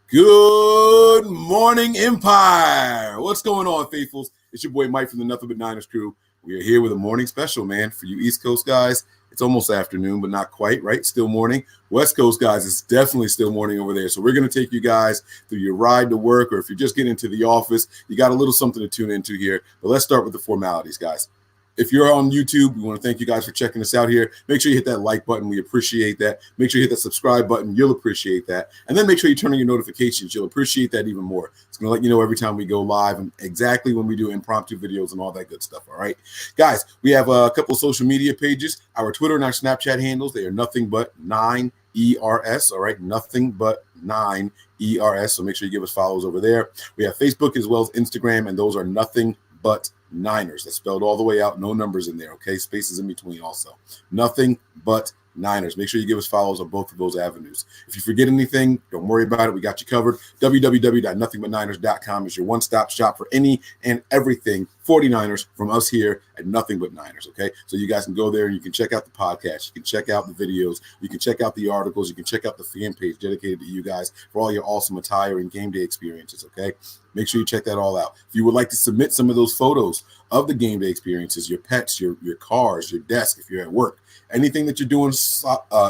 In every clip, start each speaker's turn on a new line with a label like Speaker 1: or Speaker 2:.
Speaker 1: Good morning, Empire. What's going on, faithfuls? It's your boy Mike from the Nothing But Niners crew. We are here with a morning special, man. For you East Coast guys, it's almost afternoon, but not quite, right? Still morning. West Coast guys, it's definitely still morning over there. So we're going to take you guys through your ride to work, or if you're just getting into the office, you got a little something to tune into here. But let's start with the formalities, guys. If you're on YouTube, we want to thank you guys for checking us out here. Make sure you hit that like button. We appreciate that. Make sure you hit that subscribe button. You'll appreciate that. And then make sure you turn on your notifications. You'll appreciate that even more. It's going to let you know every time we go live and exactly when we do impromptu videos and all that good stuff, all right? Guys, we have a couple of social media pages. Our Twitter and our Snapchat handles, they are nothing but 9ERS, all right? Nothing but 9ERS. So make sure you give us follows over there. We have Facebook as well as Instagram, and those are nothing but Niners. That's spelled all the way out. No numbers in there, okay? Spaces in between also. Nothing but Niners. Make sure you give us follows on both of those avenues. If you forget anything, don't worry about it. We got you covered. www.nothingbutniners.com is your one-stop shop for any and everything 49ers from us here at Nothing But Niners, okay? So you guys can go there and you can check out the podcast. You can check out the videos. You can check out the articles. You can check out the fan page dedicated to you guys for all your awesome attire and game day experiences, okay? Make sure you check that all out. If you would like to submit some of those photos of the game day experiences, your pets, your cars, your desk, if you're at work, anything that you're doing,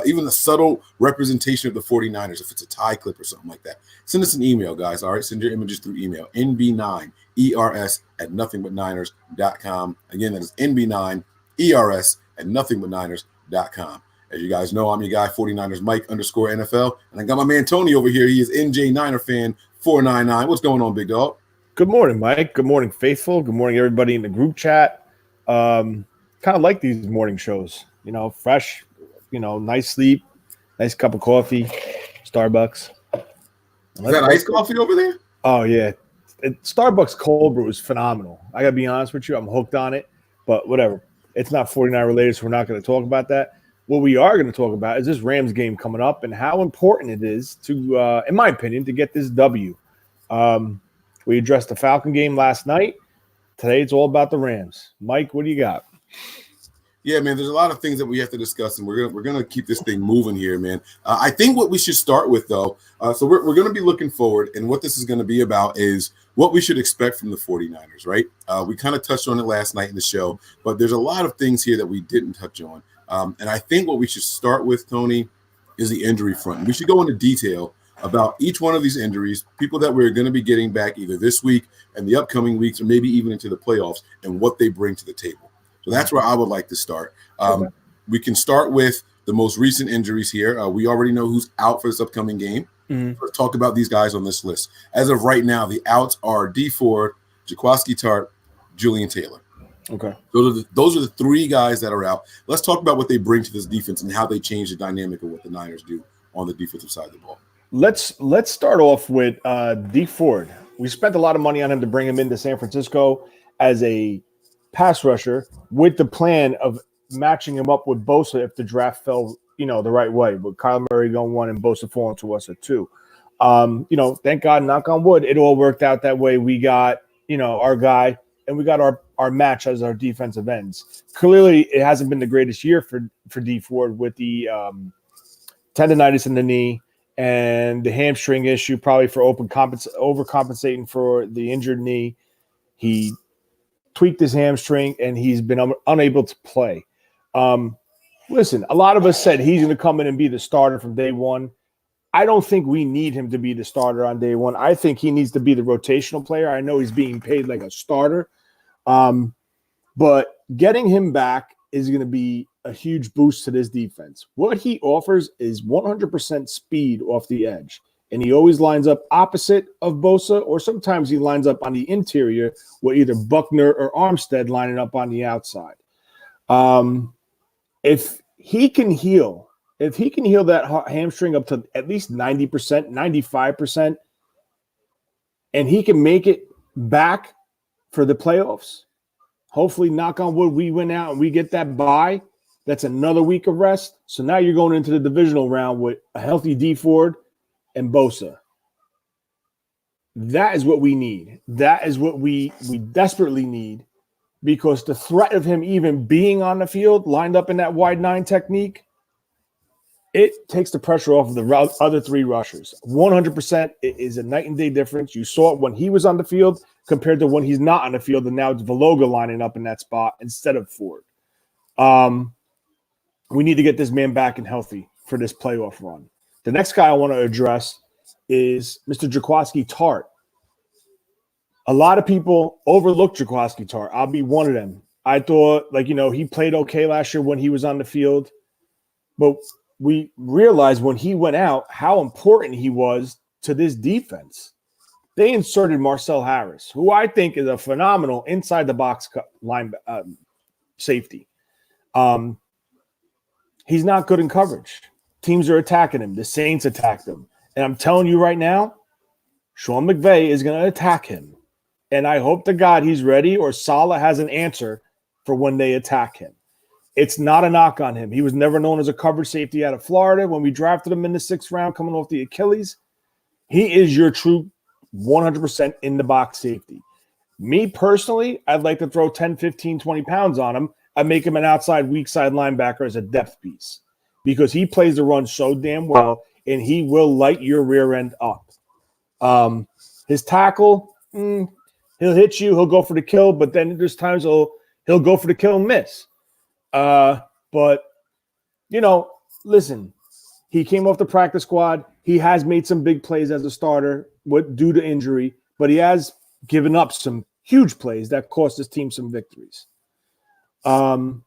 Speaker 1: even a subtle representation of the 49ers, if it's a tie clip or something like that, send us an email, guys, all right? Send your images through email, nb9ers@nothingbutniners.com. Again, that is nb9ers@nothingbutniners.com. As you guys know, I'm your guy, 49ers Mike _NFL, and I got my man Tony over here. He is NJ Niner fan 499. What's going on, big dog?
Speaker 2: Good morning, Mike. Good morning, faithful. Good morning, everybody in the group chat. Kind of like these morning shows, you know, fresh, you know, nice sleep, nice cup of coffee, Starbucks.
Speaker 1: Is that iced coffee over there?
Speaker 2: Oh, yeah. Starbucks cold brew is phenomenal. I got to be honest with you. I'm hooked on it, but whatever. It's not 49 related, so we're not going to talk about that. What we are going to talk about is this Rams game coming up and how important it is to, in my opinion, to get this W. We addressed the Falcon game last night. Today it's all about the Rams. Mike, what do you got?
Speaker 1: Yeah, man, there's a lot of things that we have to discuss, and we're gonna keep this thing moving here, man. I think what we should start with, though, so we're going to be looking forward, and what this is going to be about is what we should expect from the 49ers, right? We kind of touched on it last night in the show, but there's a lot of things here that we didn't touch on. And I think what we should start with, Tony, is the injury front. We should go into detail about each one of these injuries, people that we're going to be getting back either this week and the upcoming weeks, or maybe even into the playoffs, and what they bring to the table. So that's where I would like to start.
Speaker 2: Okay.
Speaker 1: We can start with the most recent injuries here. We already know who's out for this upcoming game.
Speaker 2: Mm-hmm.
Speaker 1: Let's talk about these guys on this list. As of right now, the outs are D Ford, Jaquiski Tartt, Julian Taylor.
Speaker 2: Okay.
Speaker 1: Those are the three guys that are out. Let's talk about what they bring to this defense and how they change the dynamic of what the Niners do on the defensive side of the ball.
Speaker 2: Let's start off with D Ford. We spent a lot of money on him to bring him into San Francisco as a pass rusher with the plan of matching him up with Bosa if the draft fell, you know, the right way. With Kyler Murray going 1 and Bosa falling to us at 2. You know, thank God, knock on wood, it all worked out that way. We got, you know, our guy, and we got our match as our defensive ends. Clearly, it hasn't been the greatest year for D Ford with the tendonitis in the knee and the hamstring issue, probably for overcompensating for the injured knee. He tweaked his hamstring, and he's been unable to play. Listen, a lot of us said he's going to come in and be the starter from day one. I don't think we need him to be the starter on day one. I think he needs to be the rotational player. I know he's being paid like a starter, but getting him back is going to be a huge boost to this defense. What he offers is 100% speed off the edge. And he always lines up opposite of Bosa, or sometimes he lines up on the interior with either Buckner or Armstead lining up on the outside. If he can heal that hamstring up to at least 90%, 95%, and he can make it back for the playoffs, hopefully, knock on wood, we win out and we get that bye. That's another week of rest. So now you're going into the divisional round with a healthy D Ford and Bosa. That is what we need. That is what we desperately need, because the threat of him even being on the field, lined up in that wide 9 technique, it takes the pressure off of the other three rushers. 100%. It is a night and day difference. You saw it when he was on the field compared to when he's not on the field, and now it's Valoga lining up in that spot instead of Ford. We need to get this man back and healthy for this playoff run. The next guy I want to address is Mr. Jaquaski Tart. A lot of people overlooked Jaquaski Tart. I'll be one of them. I thought, he played okay last year when he was on the field, but we realized when he went out how important he was to this defense. They inserted Marcel Harris, who I think is a phenomenal inside the box line safety. He's not good in coverage. Teams are attacking him. The Saints attacked him. And I'm telling you right now, Sean McVay is going to attack him. And I hope to God he's ready or Saleh has an answer for when they attack him. It's not a knock on him. He was never known as a coverage safety out of Florida. When we drafted him in the 6th round coming off the Achilles, he is your true 100% in the box safety. Me personally, I'd like to throw 10, 15, 20 pounds on him. I'd make him an outside weak side linebacker as a depth piece because he plays the run so damn well and he will light your rear end up. His tackle, he'll hit you, he'll go for the kill, but then there's times he'll go for the kill and miss. But listen, he came off the practice squad. He has made some big plays as a starter due to injury, but he has given up some huge plays that cost his team some victories. The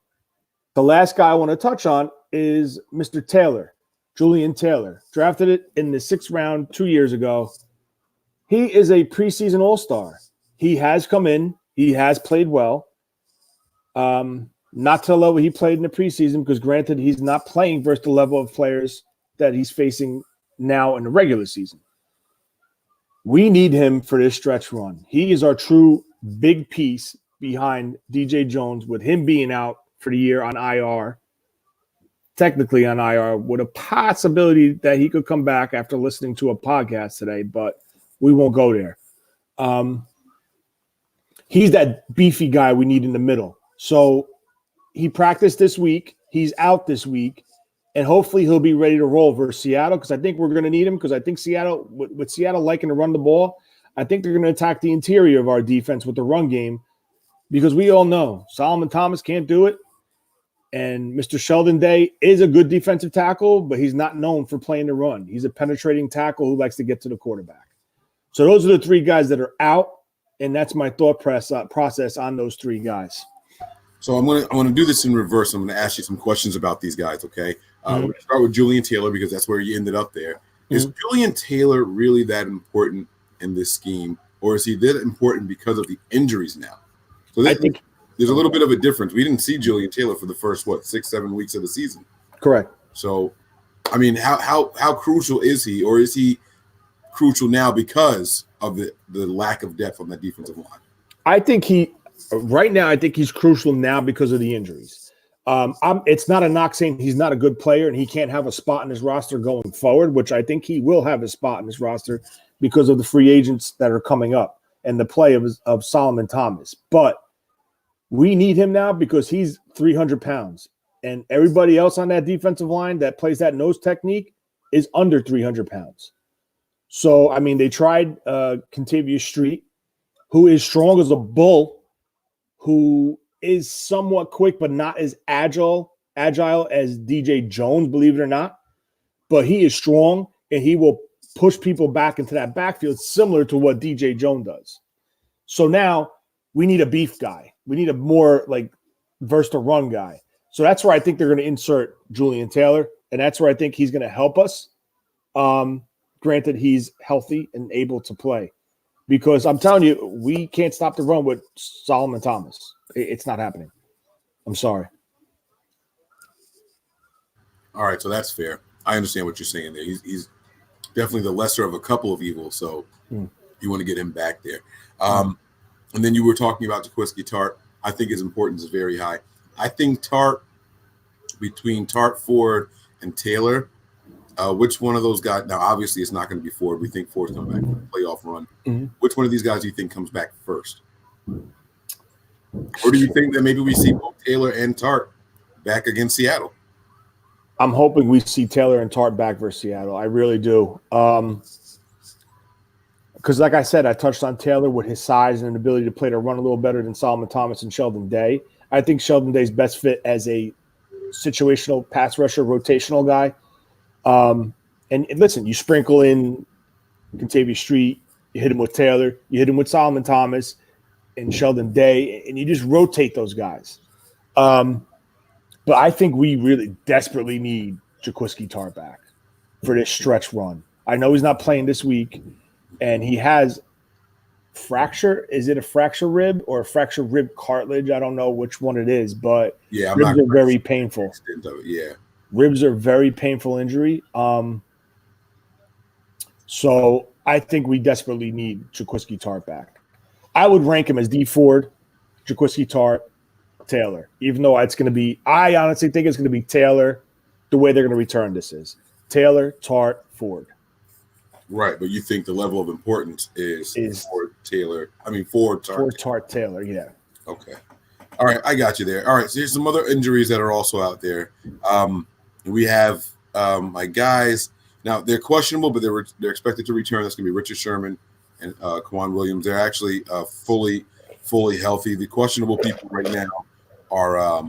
Speaker 2: last guy I want to touch on is Mr. Taylor, Julian Taylor. Drafted it in the 6th round 2 years ago. He is a preseason all-star. He has come in. He has played well. Not to the level he played in the preseason because, granted, he's not playing versus the level of players that he's facing now in the regular season. We need him for this stretch run. He is our true big piece behind DJ Jones, with him being out for the year on IR, technically on IR, with a possibility that he could come back after listening to a podcast today, but we won't go there. He's that beefy guy we need in the middle. So he practiced this week. He's out this week, and hopefully he'll be ready to roll versus Seattle because I think we're going to need him because I think Seattle, with Seattle liking to run the ball, I think they're going to attack the interior of our defense with the run game because we all know Solomon Thomas can't do it, and Mr. Sheldon Day is a good defensive tackle, but he's not known for playing the run. He's a penetrating tackle who likes to get to the quarterback. So those are the 3 guys that are out, and that's my thought process on those 3 guys.
Speaker 1: So I'm gonna do this in reverse. I'm gonna ask you some questions about these guys. Okay, we're gonna start with Julian Taylor because that's where you ended up there. Mm-hmm. Is Julian Taylor really that important in this scheme, or is he that important because of the injuries now? So I think there's a little bit of a difference. We didn't see Julian Taylor for the first 6-7 weeks of the season.
Speaker 2: Correct.
Speaker 1: So, I mean, how crucial is he, or is he crucial now because of the lack of depth on that defensive line?
Speaker 2: I think he's crucial now because of the injuries. It's not a knock saying he's not a good player and he can't have a spot in his roster going forward, which I think he will have a spot in his roster because of the free agents that are coming up and the play of Solomon Thomas. But we need him now because he's 300 pounds, and everybody else on that defensive line that plays that nose technique is under 300 pounds. So, I mean, they tried Contavious Street, who is strong as a bull, who is somewhat quick but not as agile as DJ Jones, believe it or not. But he is strong, and he will push people back into that backfield similar to what DJ Jones does. So now we need a beef guy. We need a more versatile run guy. So that's where I think they're going to insert Julian Taylor, and that's where I think he's going to help us. Granted, he's healthy and able to play. Because I'm telling you, we can't stop the run with Solomon Thomas. It's not happening. I'm sorry.
Speaker 1: All right, so that's fair. I understand what you're saying there. He's definitely the lesser of a couple of evils, so you want to get him back there. And then you were talking about Jaquaski Tart. I think his importance is very high. I think between Tart, Ford, and Taylor, which one of those guys? Now, obviously, it's not going to be Ford. We think Ford's coming back for the playoff run. Mm-hmm. Which one of these guys do you think comes back first? Or do you think that maybe we see both Taylor and Tart back against Seattle?
Speaker 2: I'm hoping we see Taylor and Tart back versus Seattle. I really do. Because like I said, I touched on Taylor with his size and an ability to play to run a little better than Solomon Thomas and Sheldon Day. I think Sheldon Day's best fit as a situational pass rusher, rotational guy. And listen, you sprinkle in Contavious Street, you hit him with Taylor, you hit him with Solomon Thomas and Sheldon Day, and you just rotate those guys. But I think we really desperately need Jaquiski Tartt back for this stretch run. I know he's not playing this week, and he has fracture. Is it a fracture rib or a fracture rib cartilage? I don't know which one it is, but ribs are very painful.
Speaker 1: Yeah.
Speaker 2: Ribs are very painful injury. So I think we desperately need Jaquiski Tartt back. I would rank him as D Ford, Jaquiski Tartt, Taylor, even though it's going to be, I honestly think it's going to be Taylor. The way they're going to return this is Taylor, Tartt, Ford.
Speaker 1: Right, but you think the level of importance is Ford, Taylor. I mean, Ford, Tartt.
Speaker 2: Ford, Tartt, Taylor, yeah.
Speaker 1: Okay. All right, I got you there. All right, so here's some other injuries that are also out there. We have my guys. Now, they're questionable, but they're expected to return. That's going to be Richard Sherman and Kwan Williams. They're actually fully healthy. The questionable people right now are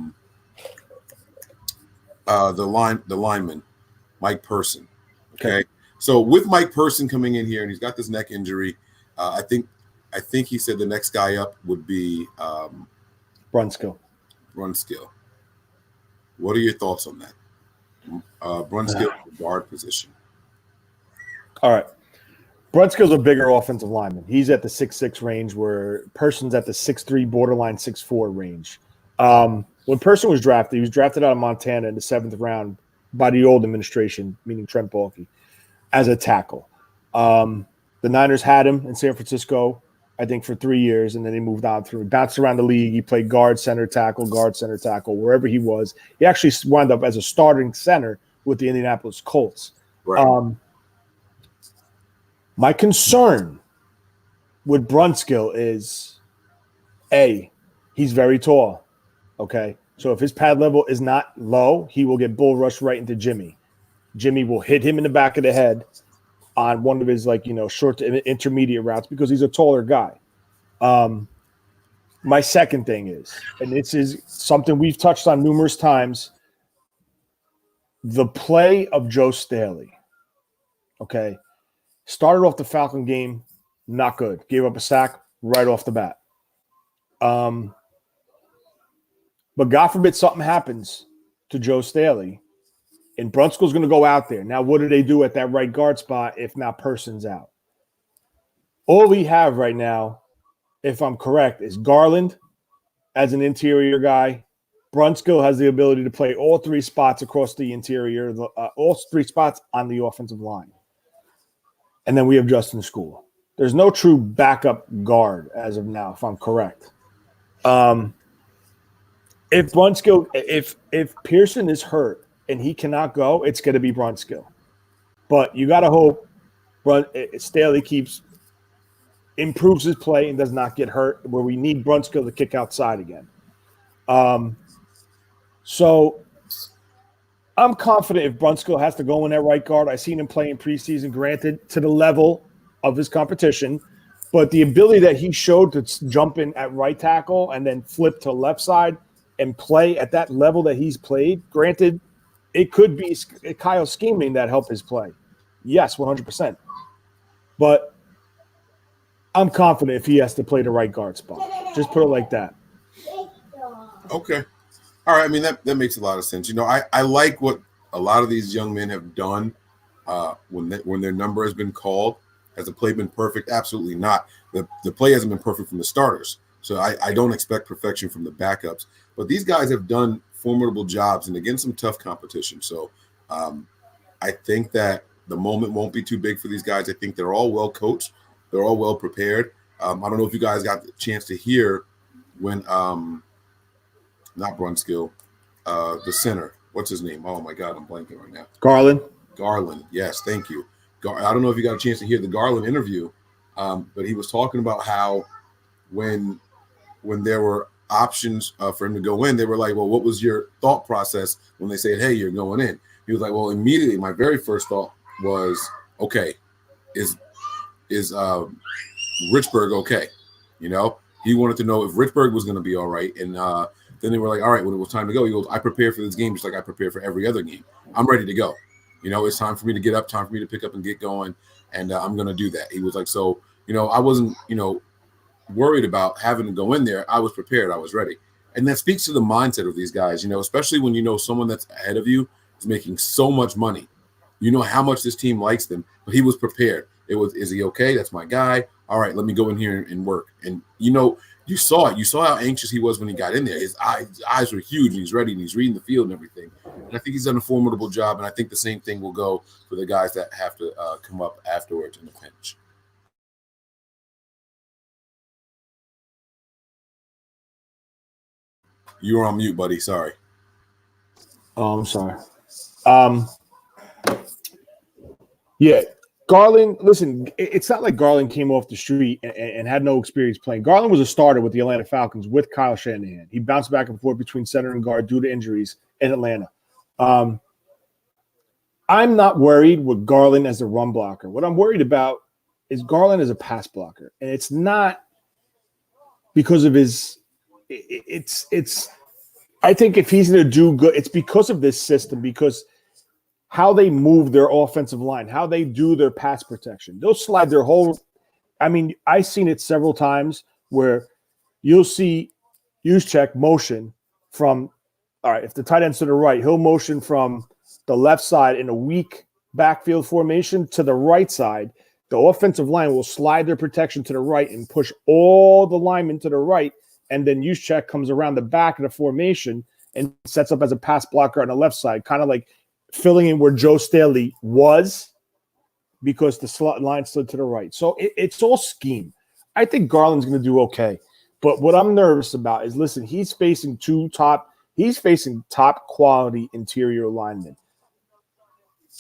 Speaker 1: the lineman, Mike Person. Okay. So with Mike Person coming in here, and he's got this neck injury, I think he said the next guy up would be
Speaker 2: Brunskill.
Speaker 1: What are your thoughts on that? Brunskill, guard position.
Speaker 2: All right. Brunskill's a bigger offensive lineman. He's at the 6'6" range, where Person's at the 6'3", borderline 6'4" range. When Person was drafted, he was drafted out of Montana in the 7th round by the old administration, meaning Trent Baalke, as a tackle. The Niners had him in San Francisco, I think, for 3 years, and then he moved on through, bounced around the league. He played guard, center, tackle, wherever he was. He actually wound up as a starting center with the Indianapolis Colts.
Speaker 1: Right.
Speaker 2: My concern with Brunskill is, A, he's very tall, okay? So if his pad level is not low, he will get bull rushed right into Jimmy. Jimmy will hit him in the back of the head on one of his, short to intermediate routes because he's a taller guy. My second thing is, and this is something we've touched on numerous times, the play of Joe Staley, okay? Started off the Falcon game, not good. Gave up a sack right off the bat. But God forbid something happens to Joe Staley, and Brunskill's going to go out there. Now, what do they do at that right guard spot if not Person's out? All we have right now, if I'm correct, is Garland as an interior guy. Brunskill has the ability to play all 3 spots across the interior, all 3 spots on the offensive line. And then we have Justin School. There's no true backup guard as of now, if I'm correct. If Brunskill, if Pearson is hurt and he cannot go, it's going to be Brunskill. But you got to hope Staley improves his play and does not get hurt, where we need Brunskill to kick outside again. So I'm confident if Brunskill has to go in that right guard. I've seen him play in preseason, granted, to the level of his competition. But the ability that he showed to jump in at right tackle and then flip to left side and play at that level that he's played, granted, it could be Kyle scheming that helped his play. Yes, 100%. But I'm confident if he has to play the right guard spot. Just put it like that.
Speaker 1: Okay. All right. I mean, that makes a lot of sense. I like what a lot of these young men have done when their number has been called. Has the play been perfect? Absolutely not. The play hasn't been perfect from the starters. So I don't expect perfection from the backups. But these guys have done formidable jobs and against some tough competition. So I think that the moment won't be too big for these guys. I think they're all well coached. They're all well prepared. I don't know if you guys got the chance to hear when not Brunskill, the center. What's his name? Oh, my God, I'm blanking right now. Garland. Yes, thank you. I don't know if you got a chance to hear the Garland interview, but he was talking about how when there were options for him to go in, they were like, well, what was your thought process when they said, hey, you're going in? He was like, well, immediately my very first thought was, okay, is Richburg okay? You know, he wanted to know if Richburg was going to be all right. And then they were like, all right, when it was time to go, he goes, I prepared for this game just like I prepared for every other game. I'm ready to go. You know, it's time for me to get up, time for me to pick up and get going. And I'm going to do that. He was like, so, you know, I wasn't, you know, worried about having to go in there. I was prepared. I was ready. And that speaks to the mindset of these guys, you know, especially when you know someone that's ahead of you is making so much money. You know how much this team likes them, but he was prepared. It was, is he okay? That's my guy. All right, let me go in here and work. And, you know, you saw it. You saw how anxious he was when he got in there. His eyes were huge, and he's ready, and he's reading the field and everything. And I think he's done a formidable job, and I think the same thing will go for the guys that have to come up afterwards in the pinch. You were on mute, buddy. Sorry.
Speaker 2: Oh, I'm sorry. Yeah, Garland, listen, it's not like Garland came off the street and had no experience playing. Garland was a starter with the Atlanta Falcons with Kyle Shanahan. He bounced back and forth between center and guard due to injuries in Atlanta. I'm not worried with Garland as a run blocker. What I'm worried about is Garland as a pass blocker. And it's not because of his I think if he's going to do good, it's because of this system, because how they move their offensive line, how they do their pass protection. They'll slide their whole – I mean, I've seen it several times where you'll see Juszczyk motion from – all right, if the tight end's to the right, he'll motion from the left side in a weak backfield formation to the right side. The offensive line will slide their protection to the right and push all the linemen to the right, and then Juszczyk comes around the back of the formation and sets up as a pass blocker on the left side, kind of like – filling in where Joe Staley was because the slot line stood to the right. So it's all scheme. I think Garland's going to do okay. But what I'm nervous about is, listen, he's facing top quality interior linemen.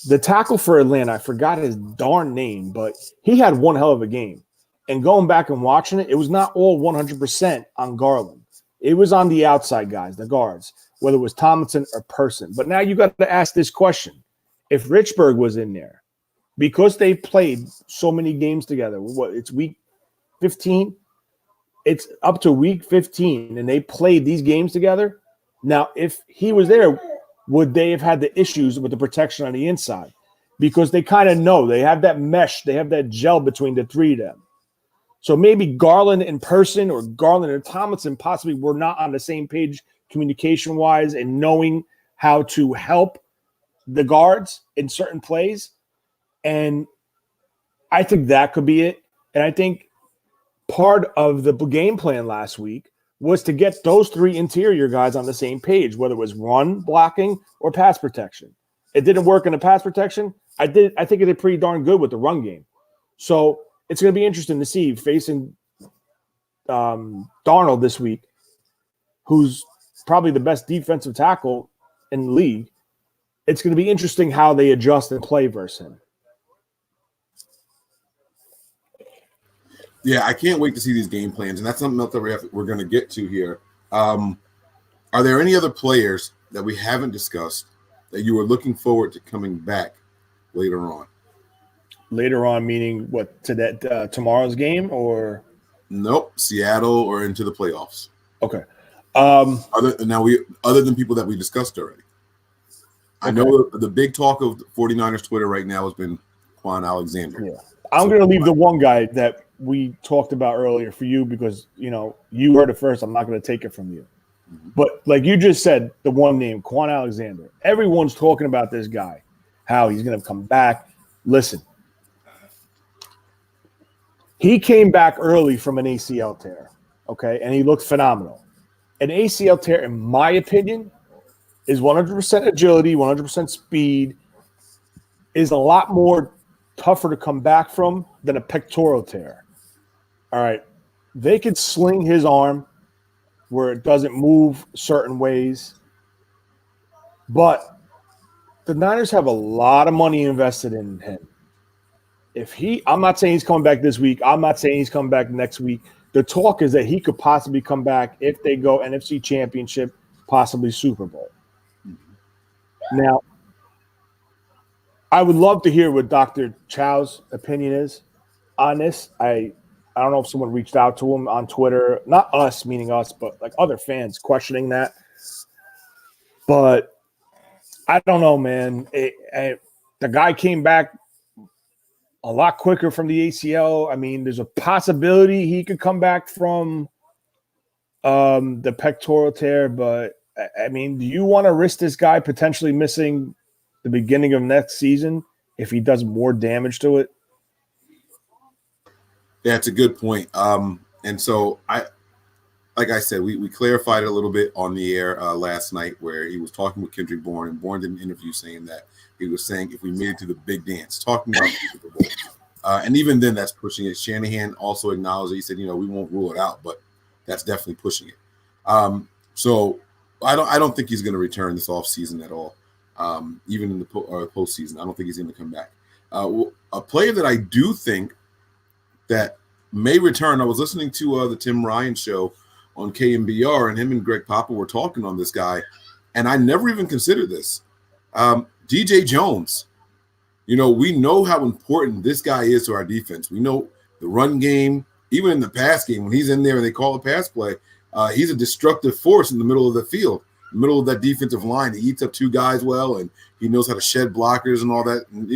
Speaker 2: The tackle for Atlanta, I forgot his darn name, but he had one hell of a game. And going back and watching it, it was not all 100% on Garland. It was on the outside guys, the guards, whether it was Tomlinson or Person. But now you got to ask this question. If Richburg was in there, because they played so many games together, it's week 15? It's up to week 15, and they played these games together. Now, if he was there, would they have had the issues with the protection on the inside? Because they kind of know. They have that mesh. They have that gel between the three of them. So maybe Garland in Person or Garland and Tomlinson possibly were not on the same page communication-wise and knowing how to help the guards in certain plays. And I think that could be it. And I think part of the game plan last week was to get those three interior guys on the same page, whether it was run blocking or pass protection. It didn't work in the pass protection. I think it did pretty darn good with the run game. So it's going to be interesting to see facing Darnold this week, who's probably the best defensive tackle in the league. It's going to be interesting how they adjust and play versus him.
Speaker 1: Yeah, I can't wait to see these game plans, and that's something else that we're going to get to here. Are there any other players that we haven't discussed that you are looking forward to coming back later on?
Speaker 2: Later on, meaning what, to that tomorrow's game or?
Speaker 1: Nope, Seattle or into the playoffs.
Speaker 2: Okay.
Speaker 1: Other than people that we discussed already. Okay. I know the big talk of 49ers Twitter right now has been Quan Alexander.
Speaker 2: Yeah. I'm going to leave the one guy that we talked about earlier for you because, you know, you heard it first. I'm not going to take it from you. Mm-hmm. But like you just said, the one name, Quan Alexander. Everyone's talking about this guy, how he's going to come back. Listen. He came back early from an ACL tear, okay, and he looked phenomenal. An ACL tear, in my opinion, is 100% agility, 100% speed, is a lot more tougher to come back from than a pectoral tear. All right, they could sling his arm where it doesn't move certain ways, but the Niners have a lot of money invested in him. I'm not saying he's coming back this week. I'm not saying he's coming back next week. The talk is that he could possibly come back if they go NFC Championship, possibly Super Bowl. Now, I would love to hear what Dr. Chow's opinion is on this. I don't know if someone reached out to him on Twitter, not us, meaning us, but like other fans questioning that. But I don't know, man. The guy came back a lot quicker from the ACL. I mean, there's a possibility he could come back from the pectoral tear, but I mean, do you want to risk this guy potentially missing the beginning of next season if he does more damage to it?
Speaker 1: Yeah, it's a good point. And so like I said, we clarified it a little bit on the air last night where he was talking with Kendrick Bourne, and Bourne did an interview saying that he was saying if we made it to the big dance, talking about the Super Bowl. And even then, that's pushing it. Shanahan also acknowledged it. He said, we won't rule it out, but that's definitely pushing it. So I don't think he's going to return this offseason at all. Even in the postseason, I don't think he's going to come back. A player that I do think that may return. I was listening to the Tim Ryan show on KMBR, and him and Greg Papa were talking on this guy, and I never even considered this. DJ Jones. We know how important this guy is to our defense. We know the run game, even in the pass game, when he's in there and they call a pass play, he's a destructive force in the middle of the field, the middle of that defensive line. He eats up two guys well, and he knows how to shed blockers and all that. And,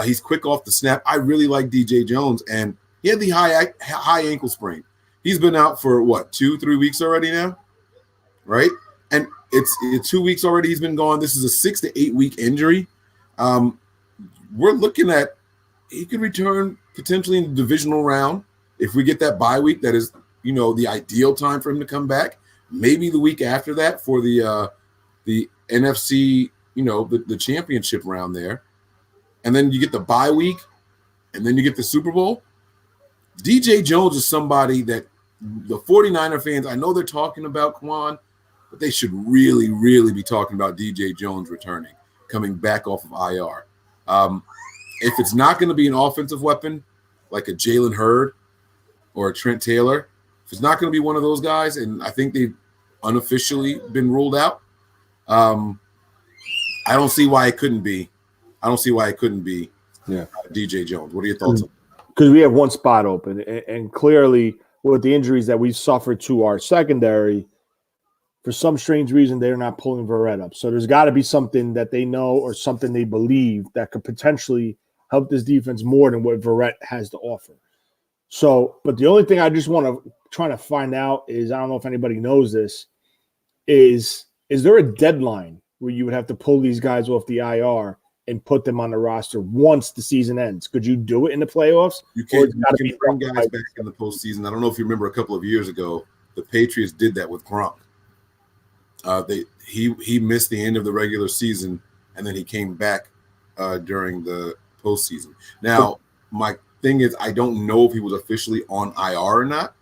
Speaker 1: he's quick off the snap. I really like DJ Jones, and he had the high ankle sprain. He's been out for, 2-3 weeks already now, right? And it's 2 weeks already he's been gone. This is a 6 to 8 week injury. We're looking at he could return potentially in the divisional round if we get that bye week. That is, the ideal time for him to come back. Maybe the week after that for the NFC, the championship round there. And then you get the bye week, and then you get the Super Bowl. DJ Jones is somebody that the 49er fans, I know they're talking about Quan, but they should really, really be talking about DJ Jones returning, coming back off of IR. If it's not going to be an offensive weapon like a Jalen Hurd or a Trent Taylor, if it's not going to be one of those guys, and I think they've unofficially been ruled out, I don't see why it couldn't be. DJ Jones. What are your thoughts on that?
Speaker 2: Because we have one spot open, and clearly with the injuries that we suffered to our secondary, for some strange reason, they're not pulling Verrett up. So there's got to be something that they know or something they believe that could potentially help this defense more than what Verrett has to offer. So, but the only thing I just want to try to find out is, I don't know if anybody knows this, is there a deadline where you would have to pull these guys off the IR and put them on the roster once the season ends? Could you do it in the playoffs?
Speaker 1: You can bring guys back in the postseason. I don't know if you remember a couple of years ago, the Patriots did that with Gronk. He missed the end of the regular season, and then he came back during the postseason. Now, my thing is, I don't know if he was officially on IR or not,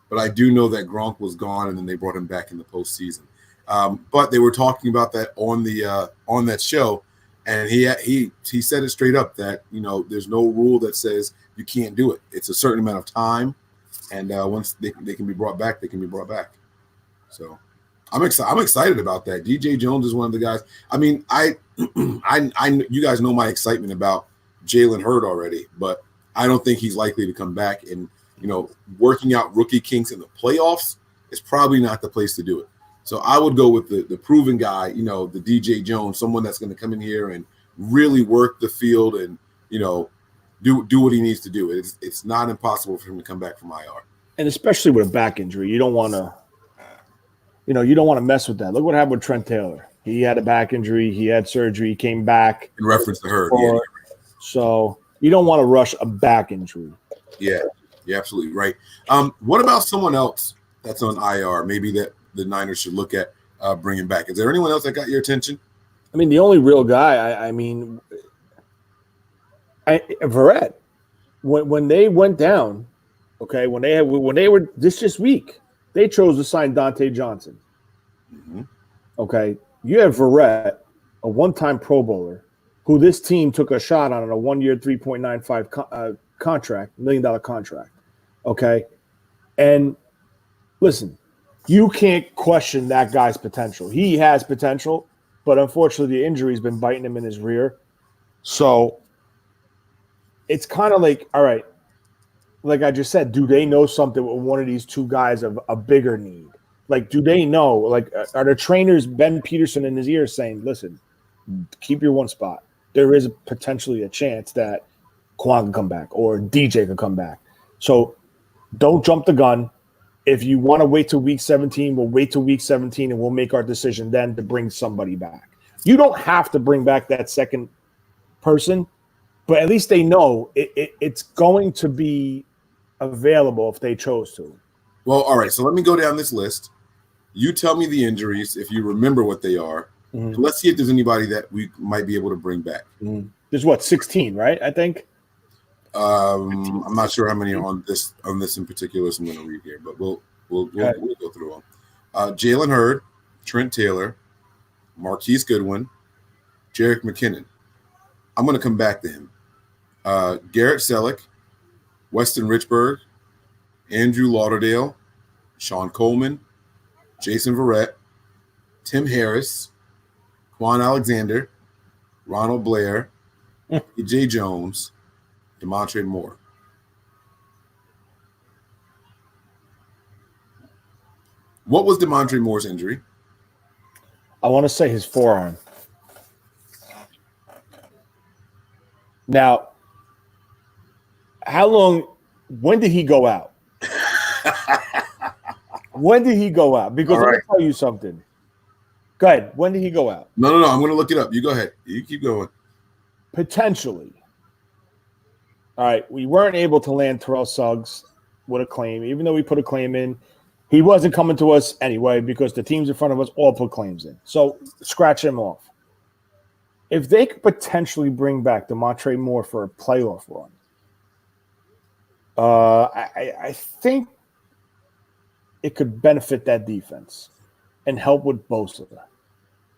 Speaker 1: but I do know that Gronk was gone, and then they brought him back in the postseason. But they were talking about that on that show. And he said it straight up that, there's no rule that says you can't do it. It's a certain amount of time, and once they can be brought back, they can be brought back. So I'm excited about that. DJ Jones is one of the guys. I mean, I you guys know my excitement about Jalen Hurd already, but I don't think he's likely to come back. And working out rookie kinks in the playoffs is probably not the place to do it. So I would go with the proven guy, the DJ Jones, someone that's going to come in here and really work the field and, do what he needs to do. It's not impossible for him to come back from IR.
Speaker 2: And especially with a back injury, you don't want to mess with that. Look what happened with Trent Taylor. He had a back injury. He had surgery. He came back.
Speaker 1: In reference to Hurd. Yeah.
Speaker 2: So you don't want to rush a back injury.
Speaker 1: Yeah, you're absolutely right. What about someone else that's on IR? Maybe that the Niners should look at bringing back. Is there anyone else that got your attention?
Speaker 2: I mean, the only real guy, Verrett, when they went down, okay, when they were this week, they chose to sign Dante Johnson.
Speaker 1: Mm-hmm.
Speaker 2: Okay, you have Verrett, a one-time Pro Bowler, who this team took a shot on a 1-year, $3.95 contract, $1 million contract. Okay, and listen. You can't question that guy's potential. He has potential, but unfortunately the injury's been biting him in his rear. So it's kind of like, all right, like I just said, do they know something with one of these two guys of a bigger need? Like, do they know? Like, are the trainers Ben Peterson in his ear saying, listen, keep your one spot. There is potentially a chance that Kwan can come back or DJ can come back. So don't jump the gun. If you want to wait till week 17, we'll wait till week 17 and we'll make our decision then to bring somebody back. You don't have to bring back that second person, but at least they know it's going to be available if they chose to.
Speaker 1: Well, all right. So let me go down this list. You tell me the injuries if you remember what they are. Mm-hmm. And let's see if there's anybody that we might be able to bring back.
Speaker 2: Mm-hmm. There's what, 16, right? I think.
Speaker 1: I'm not sure how many are on this in particular. So I'm going to read here, but we'll go through them. Jalen Hurd, Trent Taylor, Marquise Goodwin, Jerick McKinnon. I'm going to come back to him. Garrett Selleck, Weston Richburg, Andrew Lauderdale, Sean Coleman, Jason Verrett, Tim Harris, Quan Alexander, Ronald Blair, E.J. Jones, DeMontre Moore. What was DeMontre Moore's injury?
Speaker 2: I want to say his forearm. Now, when did he go out? When did he go out? Because let me tell you something. Go ahead. When did he go out?
Speaker 1: No. I'm going to look it up. You go ahead. You keep going.
Speaker 2: Potentially. All right. We weren't able to land Terrell Suggs with a claim. Even though we put a claim in, he wasn't coming to us anyway because the teams in front of us all put claims in. So scratch him off. If they could potentially bring back DeMontre Moore for a playoff run, I think it could benefit that defense and help with Bosa.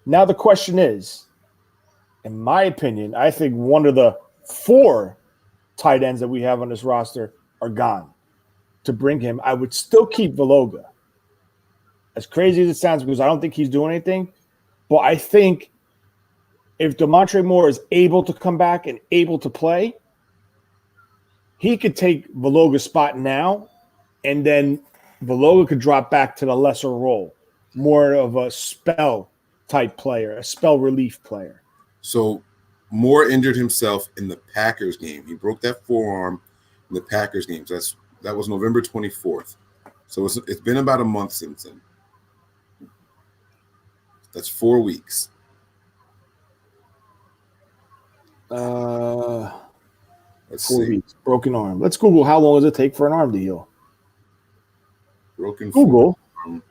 Speaker 2: Now the question is, in my opinion, I think one of the 4 tight ends that we have on this roster are gone. To bring him, I would still keep Valoga. As crazy as it sounds, because I don't think he's doing anything, but I think if DeMontre Moore is able to come back and able to play, he could take Valoga's spot now, and then Valoga could drop back to the lesser role, more of a spell type player, a spell relief player.
Speaker 1: So Moore injured himself in the Packers game. He broke that forearm in the Packers game. So that was November 24th. So it's been about a month since then. That's 4 weeks.
Speaker 2: Let's 4 weeks. Broken arm. Let's Google how long does it take for an arm to heal.
Speaker 1: Broken
Speaker 2: Google
Speaker 1: arm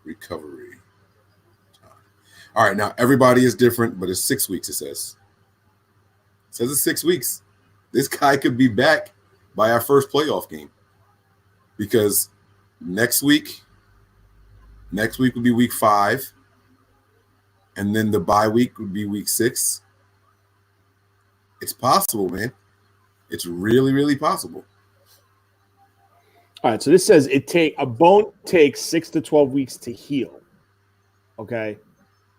Speaker 1: recovery time. All right, now everybody is different, but it's 6 weeks. It says it's 6 weeks. This guy could be back by our first playoff game because next week would be week 5, and then the bye week would be week 6. It's possible, man. It's really, really possible.
Speaker 2: All right, so this says a bone takes 6 to 12 weeks to heal. Okay.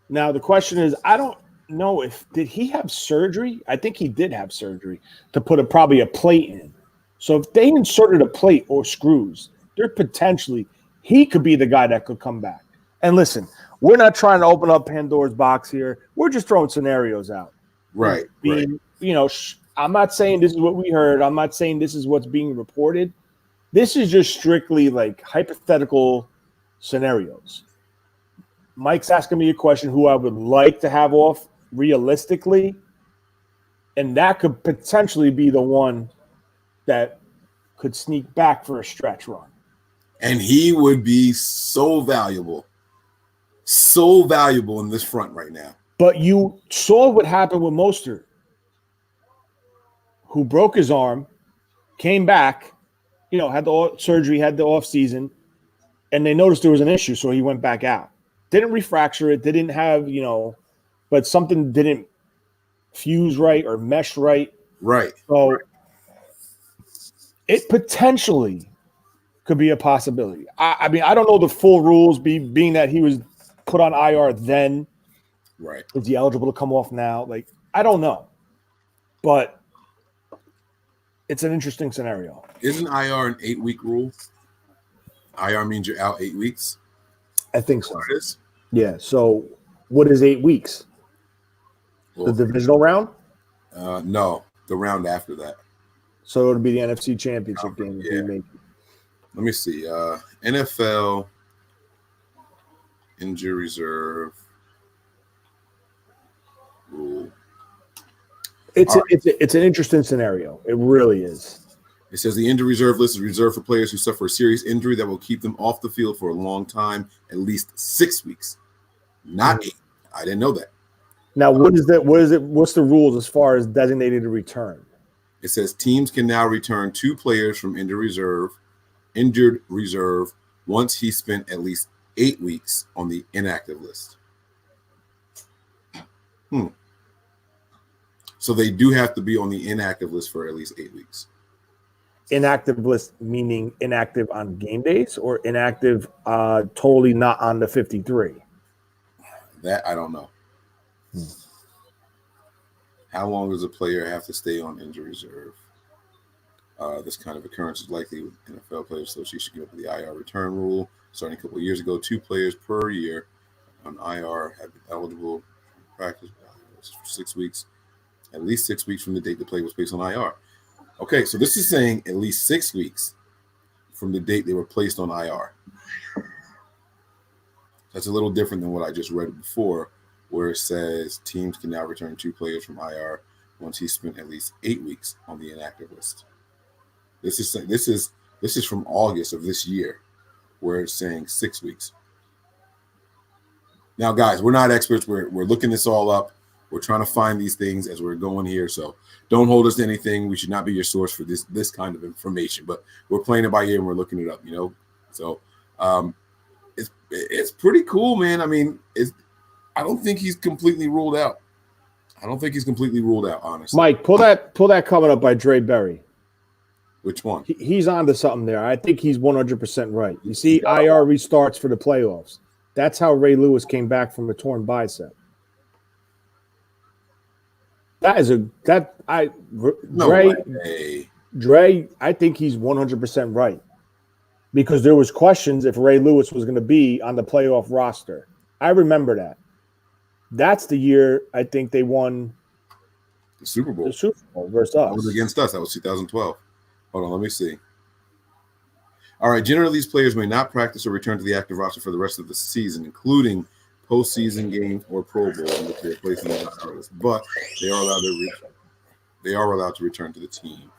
Speaker 2: Now the question is, I don't know did he have surgery? I think he did have surgery to put probably a plate in. So if they inserted a plate or screws, he could be the guy that could come back. And listen, we're not trying to open up Pandora's box here. We're just throwing scenarios out.
Speaker 1: Right.
Speaker 2: I'm not saying this is what we heard. I'm not saying this is what's being reported. This is just strictly like hypothetical scenarios. Mike's asking me a question who I would like to have off realistically, and that could potentially be the one that could sneak back for a stretch run.
Speaker 1: And he would be so valuable in this front right now.
Speaker 2: But you saw what happened with Mostert, who broke his arm, came back, had the surgery, had the off season, and they noticed there was an issue, so he went back out. Didn't refracture it, didn't have, but something didn't fuse right or mesh right.
Speaker 1: Right.
Speaker 2: So it potentially could be a possibility. I mean, I don't know the full rules, being that he was put on IR then.
Speaker 1: Right.
Speaker 2: Is he eligible to come off now? Like, I don't know. but it's an interesting scenario.
Speaker 1: Isn't IR an 8-week rule? IR means you're out 8 weeks.
Speaker 2: I think so.
Speaker 1: It is.
Speaker 2: Yeah. So what is 8 weeks?
Speaker 1: Well,
Speaker 2: the divisional round?
Speaker 1: No, the round after that.
Speaker 2: So it would be the NFC Championship game. If
Speaker 1: Yeah.
Speaker 2: we make it.
Speaker 1: Let me see. NFL injury reserve rule.
Speaker 2: It's an interesting scenario. It really is.
Speaker 1: It says the injury reserve list is reserved for players who suffer a serious injury that will keep them off the field for a long time, at least 6 weeks, not 8. I didn't know that.
Speaker 2: Now, what is that? What is it? What's the rules as far as designated to return?
Speaker 1: It says teams can now return 2 players from injured reserve once he spent at least 8 weeks on the inactive list. So they do have to be on the inactive list for at least 8 weeks.
Speaker 2: Inactive list meaning inactive on game days or inactive totally not on the 53?
Speaker 1: That I don't know. How long does a player have to stay on injury reserve? This kind of occurrence is likely with NFL Players Association give up the IR return rule. Starting a couple of years ago, 2 players per year on IR have been eligible to practice for 6 weeks, at least 6 weeks from the date the play was placed on IR. Okay, so this is saying at least 6 weeks from the date they were placed on IR. That's a little different than what I just read before, where it says teams can now return 2 players from IR once he spent at least 8 weeks on the inactive list. This is from August of this year, where it's saying 6 weeks. Now, guys, we're not experts. We're looking this all up. We're trying to find these things as we're going here. So don't hold us to anything. We should not be your source for this kind of information. But we're playing it by ear and we're looking it up, So it's pretty cool, man. I mean, I don't think he's completely ruled out. Honestly.
Speaker 2: Mike, pull that comment up by Dre Berry.
Speaker 1: Which one?
Speaker 2: He's onto something there. I think he's 100% right. You see, IR restarts for the playoffs. That's how Ray Lewis came back from a torn bicep. Dre, I think he's 100% right. Because there was questions if Ray Lewis was going to be on the playoff roster. I remember that. That's the year I think they won
Speaker 1: the Super Bowl
Speaker 2: versus us.
Speaker 1: That was against us. That was 2012. Hold on, let me see. All right, generally these players may not practice or return to the active roster for the rest of the season, including postseason games or Pro Bowl, in which they are placed on the IR list, but they are allowed to return to the team.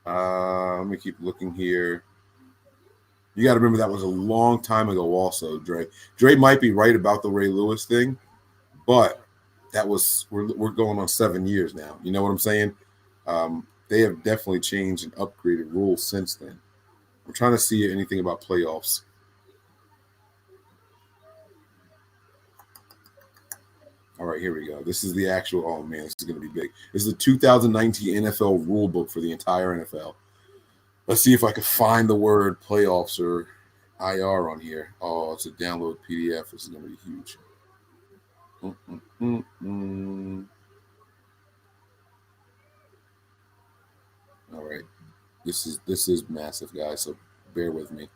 Speaker 1: Let me keep looking here. You got to remember that was a long time ago also, Dre. Dre might be right about the Ray Lewis thing, but that was we're going on 7 years now. You know what I'm saying? They have definitely changed and upgraded rules since then. I'm trying to see anything about playoffs. All right, here we go. This is the actual, oh man, this is going to be big. This is the 2019 NFL rule book for the entire NFL. Let's see if I can find the word playoffs or IR on here. Oh, it's a download PDF. This is going to be huge. All right. This is massive, guys, so bear with me.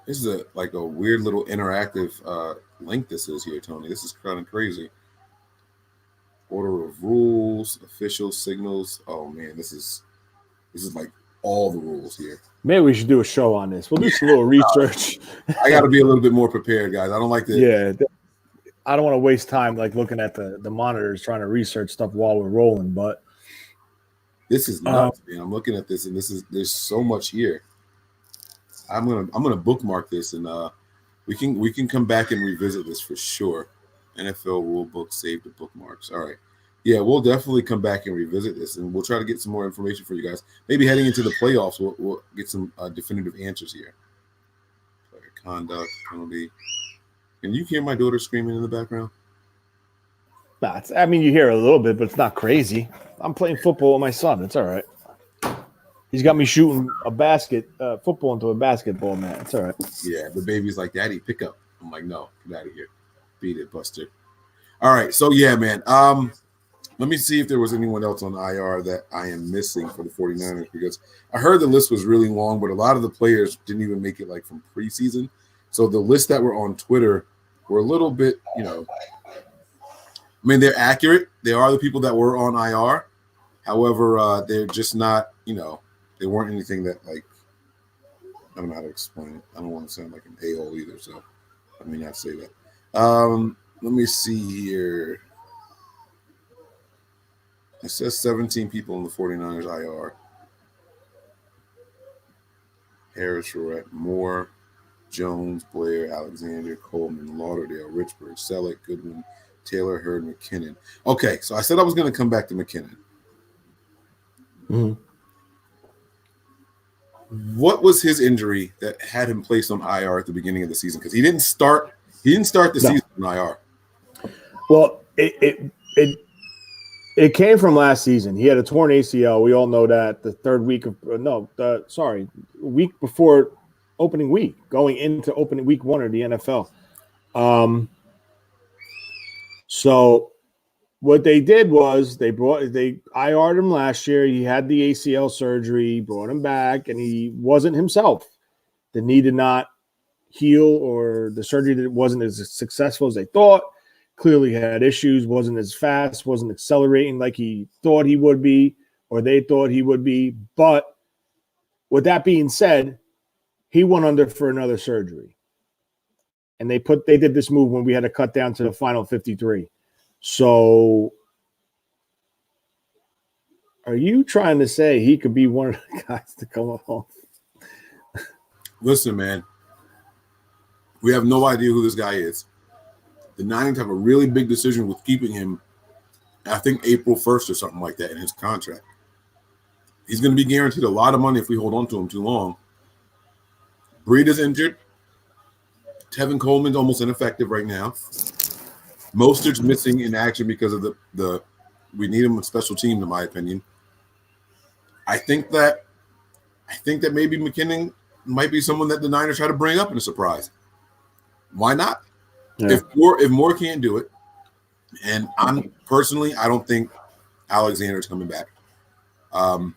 Speaker 1: This is a weird little interactive link this is here, Tony. This is kind of crazy. Order of rules, official signals. Oh man, this is like all the rules here.
Speaker 2: Maybe we should do a show on this. We'll do some little research.
Speaker 1: I got to be a little bit more prepared, guys. I don't like to.
Speaker 2: Yeah, I don't want to waste time like looking at the monitors trying to research stuff while we're rolling. But
Speaker 1: this is nuts, man. I'm looking at this, and there's so much here. I'm gonna bookmark this, and we can come back and revisit this for sure. NFL rule book, save the bookmarks. All right, yeah, we'll definitely come back and revisit this, and we'll try to get some more information for you guys. Maybe heading into the playoffs, we'll get some definitive answers here. Player conduct, penalty. Can you hear my daughter screaming in the background?
Speaker 2: I mean, you hear a little bit, but it's not crazy. I'm playing football with my son. It's all right. He's got me shooting a football into a basketball, man. It's all right.
Speaker 1: Yeah, the baby's like, Daddy, pick up. I'm like, no, get out of here. Beat it, Buster. All right, so yeah, man. Let me see if there was anyone else on IR that I am missing for the 49ers, because I heard the list was really long, but a lot of the players didn't even make it like from preseason. So the list that were on Twitter were a little bit, I mean, they're accurate. They are the people that were on IR. However, they're just not, they weren't anything that, like, I don't know how to explain it. I don't want to sound like an a-hole either, so let me not say that. Let me see here. It says 17 people in the 49ers IR. Harris, Charette, Moore, Jones, Blair, Alexander, Coleman, Lauderdale, Richburg, Selleck, Goodwin, Taylor, Hurd, McKinnon. Okay, so I said I was going to come back to McKinnon.
Speaker 2: Mm-hmm.
Speaker 1: What was his injury that had him placed on IR at the beginning of the season? Because he didn't start the season on IR.
Speaker 2: Well, it came from last season. He had a torn ACL. We all know that. Week before opening week, going into opening week 1 of the NFL. So what they did was they IR'd him last year. He had the ACL surgery, brought him back, and he wasn't himself. The knee did not heal, or the surgery wasn't as successful as they thought. Clearly had issues, wasn't as fast, wasn't accelerating like he thought he would be, or they thought he would be. But with that being said, he went under for another surgery. And they did this move when we had to cut down to the final 53. So are you trying to say he could be one of the guys to come off?
Speaker 1: Listen, man, we have no idea who this guy is. The Niners have a really big decision with keeping him, I think, April 1st or something like that in his contract. He's going to be guaranteed a lot of money if we hold on to him too long. Breida's injured. Tevin Coleman's almost ineffective right now. Mostert's missing in action because of the we need him with special teams, in my opinion. I think that maybe McKinnon might be someone that the Niners try to bring up in a surprise. Why not? Yeah. If Moore can't do it, and I don't think Alexander's coming back.
Speaker 2: No,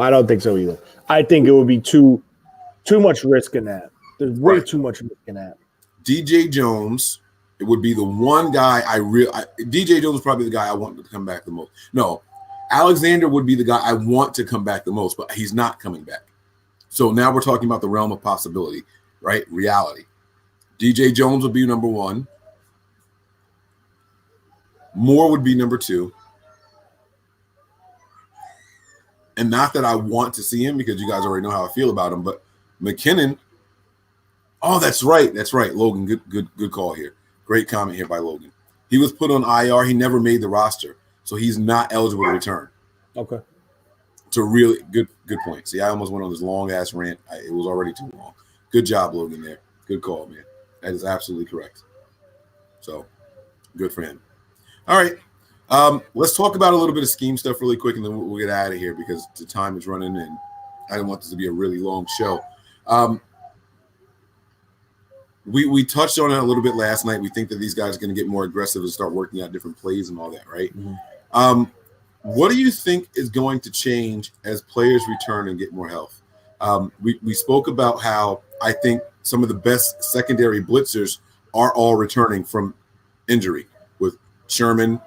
Speaker 2: I don't think so either. I think it would be too much risk in that. There's way too much risk in that.
Speaker 1: DJ Jones, it would be the one guy DJ Jones is probably the guy I want to come back the most. No, Alexander would be the guy I want to come back the most, but he's not coming back. So now we're talking about the realm of possibility, right? Reality. DJ Jones would be number 1. Moore would be number 2. And not that I want to see him, because you guys already know how I feel about him, but McKinnon. Oh, that's right. Logan, good call here. Great comment here by Logan. He was put on IR. He never made the roster, so he's not eligible to return.
Speaker 2: Okay.
Speaker 1: It's a really good point. See, I almost went on this long-ass rant. It was already too long. Good job, Logan, there. Good call, man. That is absolutely correct. So, good for him. All right. Let's talk about a little bit of scheme stuff really quick, and then we'll get out of here because the time is running, and I don't want this to be a really long show. We touched on it a little bit last night. We think that these guys are going to get more aggressive and start working out different plays and all that, right? Mm-hmm. What do you think is going to change as players return and get more health? We spoke about how I think some of the best secondary blitzers are all returning from injury with Sherman,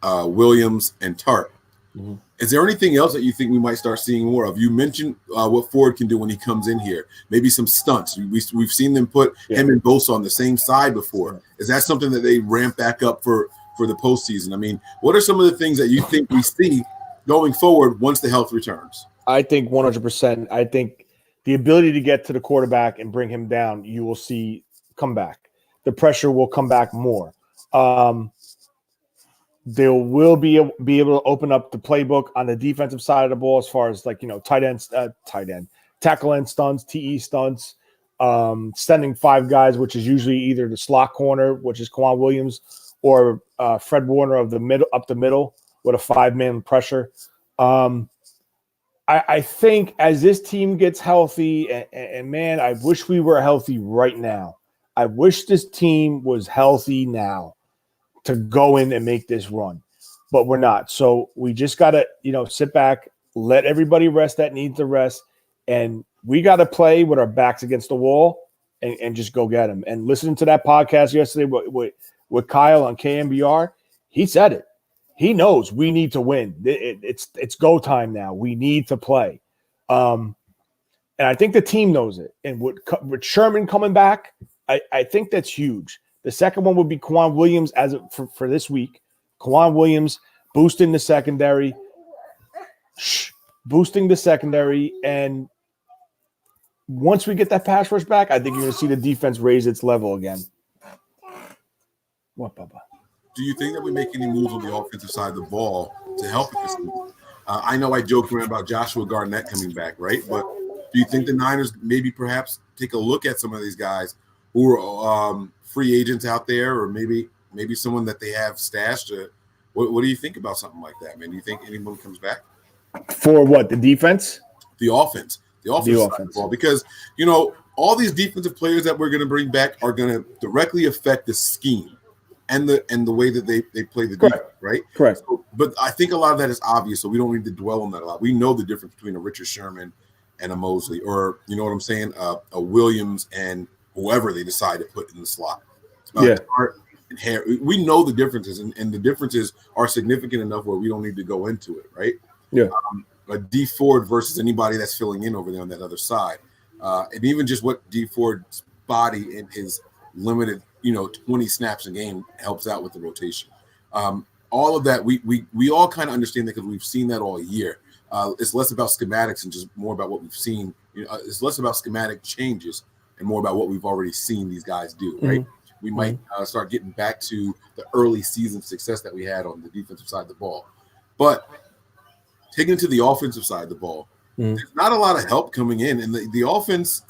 Speaker 1: Williams, and Tart. Mm-hmm. Is there anything else that you think we might start seeing more of? You mentioned what Ford can do when he comes in here. Maybe some stunts. We've seen them put him and Bosa on the same side before. Is that something that they ramp back up for the postseason? I mean, what are some of the things that you think we see going forward once the health returns?
Speaker 2: I think 100%. I think the ability to get to the quarterback and bring him down, you will see come back. The pressure will come back more. They will be able to open up the playbook on the defensive side of the ball as far as tackle end stunts, TE stunts, sending 5 guys, which is usually either the slot corner, which is Kwan Williams, or Fred Warner up the middle with a 5-man pressure. I think as this team gets healthy, and man, I wish we were healthy right now. I wish this team was healthy now to go in and make this run, but we're not. So we just got to, sit back, let everybody rest that needs to rest, and we got to play with our backs against the wall and just go get them. And listening to that podcast yesterday with Kyle on KMBR, he said it. He knows we need to win. It's go time now. We need to play. And I think the team knows it. And with Sherman coming back, I think that's huge. The second one would be Kwan Williams for this week. Kwan Williams boosting the secondary. And once we get that pass rush back, I think you're going to see the defense raise its level again. What, Bubba?
Speaker 1: Do you think that we make any moves on the offensive side of the ball to help with this team? I know I joked around about Joshua Garnett coming back, right? But do you think the Niners maybe perhaps take a look at some of these guys who are free agents out there, or maybe someone that they have stashed? What do you think about something like that, man? Do you think anyone comes back?
Speaker 2: For what, the defense?
Speaker 1: The offense. The offense side of the ball. Because, all these defensive players that we're going to bring back are going to directly affect the scheme and the way that they play the defense, right?
Speaker 2: Correct.
Speaker 1: So, but I think a lot of that is obvious, so we don't need to dwell on that a lot. We know the difference between a Richard Sherman and a Mosley, or you know what I'm saying, a Williams and whoever they decide to put in the slot. Hart and Harry. We know the differences, and the differences are significant enough where we don't need to go into it, right?
Speaker 2: Yeah.
Speaker 1: A D Ford versus anybody that's filling in over there on that other side, and even just what D Ford's body and his limited 20 snaps a game helps out with the rotation. All of that, we all kind of understand that because we've seen that all year. It's less about schematics and just more about what we've seen. It's less about schematic changes and more about what we've already seen these guys do, right? Mm-hmm. We might start getting back to the early season success that we had on the defensive side of the ball. But taking it to the offensive side of the ball, there's not a lot of help coming in. And the offense,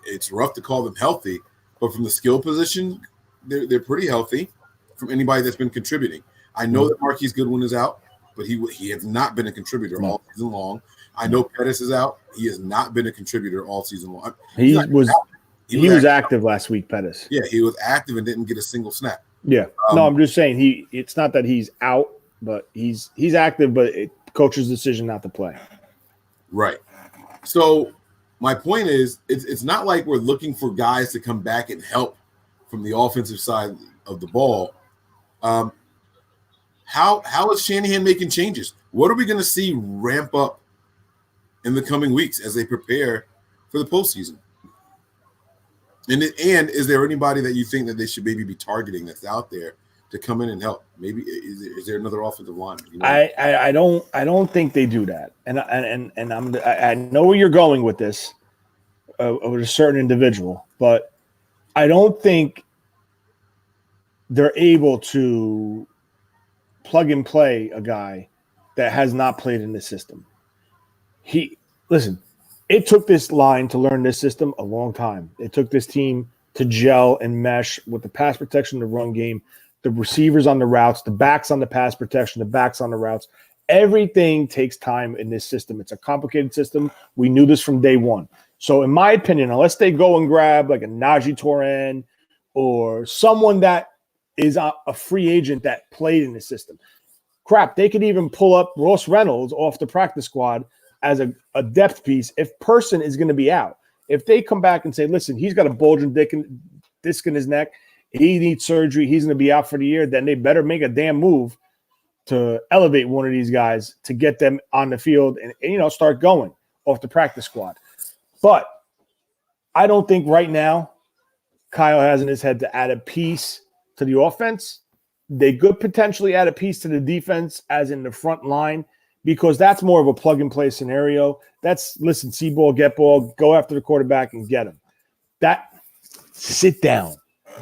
Speaker 1: it's rough to call them healthy, but from the skill position, they're pretty healthy from anybody that's been contributing. I know that Marquise Goodwin is out, but he has not been a contributor all season long. I know Pettis is out. He has not been a contributor all season long.
Speaker 2: He was active last week, Pettis.
Speaker 1: Yeah, he was active and didn't get a single snap.
Speaker 2: Yeah. No, I'm just saying it's not that he's out, but he's active, but coach's decision not to play. Right.
Speaker 1: So my point is, it's not like we're looking for guys to come back and help from the offensive side of the ball. How is Shanahan making changes? What are we going to see ramp up in the coming weeks as they prepare for the postseason? And is there anybody that you think that they should maybe be targeting that's out there to come in and help? Maybe is there another offensive lineman?
Speaker 2: I don't think they do that. And I know where you're going with this, with a certain individual, but I don't think they're able to plug and play a guy that has not played in the system. It took this line to learn this system a long time. It took this team to gel and mesh with the pass protection, the run game, the receivers on the routes, the backs on the pass protection, the backs on the routes. Everything takes time in this system. It's a complicated system. We knew this from day one. So in my opinion, unless they go and grab like a Najee Toran or someone that is a free agent that played in the system, they could even pull up Ross Reynolds off the practice squad as a depth piece if Person is going to be out. If they come back and say, listen, he's got a bulging disc in his neck, he needs surgery, he's going to be out for the year, then they better make a damn move to elevate one of these guys to get them on the field and start going off the practice squad. But I don't think right now Kyle has in his head to add a piece to the offense. They could potentially add a piece to the defense as in the front line, because that's more of a plug-and-play scenario. See ball, get ball, go after the quarterback and get him. Sit down.